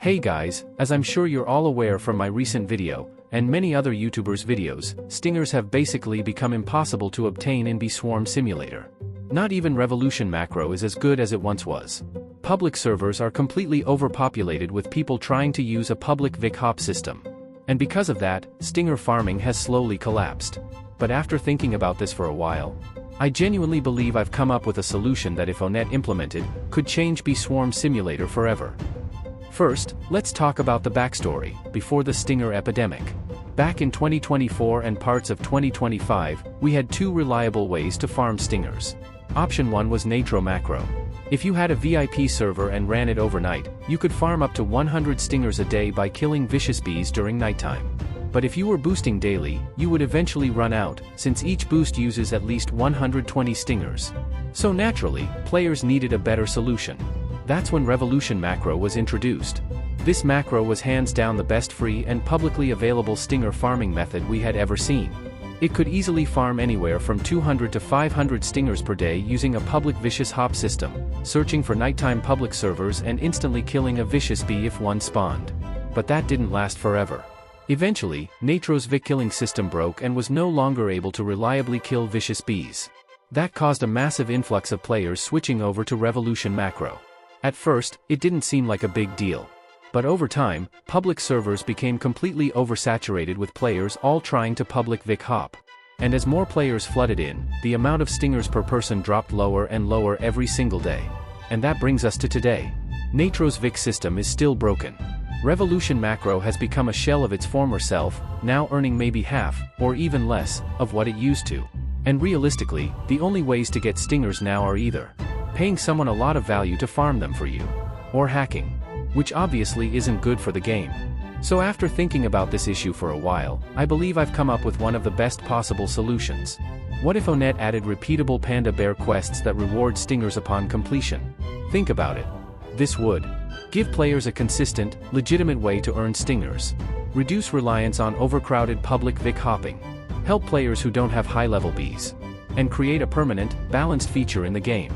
Hey guys, as I'm sure you're all aware from my recent video, and many other YouTubers' videos, stingers have basically become impossible to obtain in Swarm Simulator. Not even Revolution macro is as good as it once was. Public servers are completely overpopulated with people trying to use a public Vic hop system. And because of that, stinger farming has slowly collapsed. But after thinking about this for a while, I genuinely believe I've come up with a solution that if Onett implemented, could change Swarm Simulator forever. First, let's talk about the backstory, before the stinger epidemic. Back in 2024 and parts of 2025, we had two reliable ways to farm stingers. Option 1 was Natro Macro. If you had a VIP server and ran it overnight, you could farm up to 100 stingers a day by killing vicious bees during nighttime. But if you were boosting daily, you would eventually run out, since each boost uses at least 120 stingers. So naturally, players needed a better solution. That's when Revolution macro was introduced. This macro was hands down the best free and publicly available stinger farming method we had ever seen. It could easily farm anywhere from 200 to 500 stingers per day using a public vicious hop system, searching for nighttime public servers and instantly killing a vicious bee if one spawned. But that didn't last forever. Eventually, Natro's Vic killing system broke and was no longer able to reliably kill vicious bees. That caused a massive influx of players switching over to Revolution macro. At first, it didn't seem like a big deal. But over time, public servers became completely oversaturated with players all trying to public Vic hop. And as more players flooded in, the amount of stingers per person dropped lower and lower every single day. And that brings us to today. Natro's Vic system is still broken. Revolution macro has become a shell of its former self, now earning maybe half, or even less, of what it used to. And realistically, the only ways to get stingers now are either paying someone a lot of value to farm them for you, or hacking, which obviously isn't good for the game. So after thinking about this issue for a while, I believe I've come up with one of the best possible solutions. What if Onett added repeatable panda bear quests that reward stingers upon completion? Think about it. This would give players a consistent, legitimate way to earn stingers, reduce reliance on overcrowded public Vic hopping, help players who don't have high-level bees, and create a permanent, balanced feature in the game.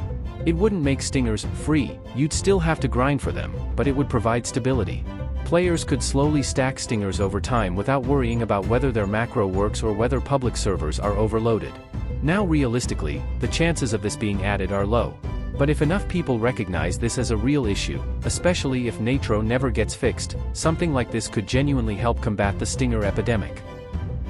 It wouldn't make stingers free, you'd still have to grind for them, but it would provide stability. Players could slowly stack stingers over time without worrying about whether their macro works or whether public servers are overloaded. Now realistically, the chances of this being added are low. But if enough people recognize this as a real issue, especially if Natro never gets fixed, something like this could genuinely help combat the stinger epidemic.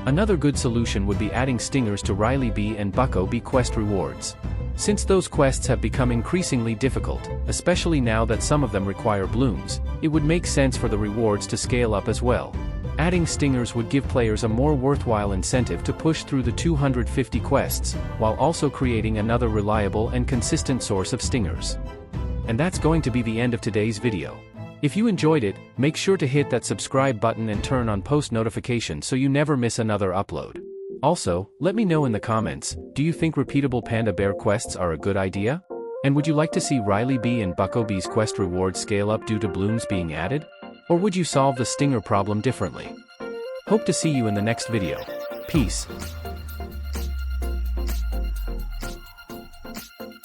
Another good solution would be adding stingers to Riley Bee and Bucko Bee quest rewards. Since those quests have become increasingly difficult, especially now that some of them require blooms, it would make sense for the rewards to scale up as well. Adding stingers would give players a more worthwhile incentive to push through the 250 quests, while also creating another reliable and consistent source of stingers. And that's going to be the end of today's video. If you enjoyed it, make sure to hit that subscribe button and turn on post notifications so you never miss another upload. Also, let me know in the comments, do you think repeatable panda bear quests are a good idea? And would you like to see Riley Bee and Bucko Bee's quest rewards scale up due to blooms being added? Or would you solve the stinger problem differently? Hope to see you in the next video. Peace.